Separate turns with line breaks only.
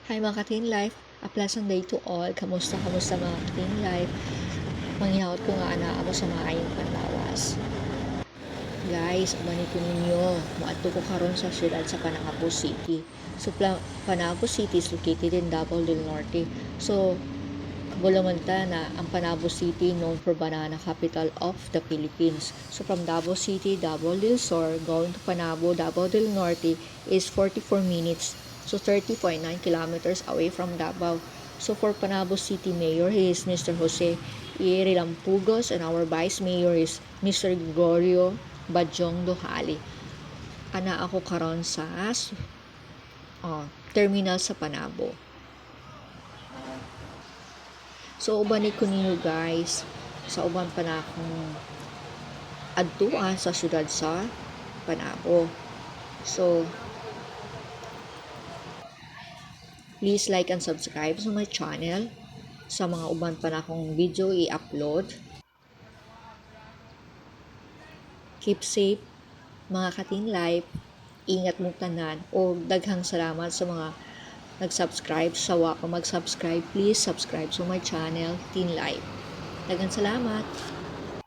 Hi mga ka-teen life, a pleasant day to all. Kamusta mga ka-teen life? Manghihawat ko nga ana amo sa maayong panlawas. Guys, umanito ninyo, maadto ko karon sa siyudad sa Panabo City. So Panabo City is located in Davao del Norte. So kabulaman ta na ang Panabo City known for banana capital of the Philippines. So from Davao City, Davao del Sur, going to Panabo, Davao del Norte is 44 minutes. So 30.9 kilometers away from Davao. So for Panabo City Mayor, he is Mr. Jose Iri Lampugos, and our Vice Mayor is Mr. Gregorio Badyong Duhali. Ana ako karon sa terminal sa Panabo. So ubanit ko ninyo guys, sa uban pa na akong adtuan sa syudad sa Panabo. So please like and subscribe sa my channel. Sa mga uban pa na akong video i-upload. Keep safe mga ka-teen life. Ingat mong tanan o daghang salamat sa mga nag-subscribe. Sawa pa mag-subscribe, please subscribe sa my channel Teen Life. Daghang salamat.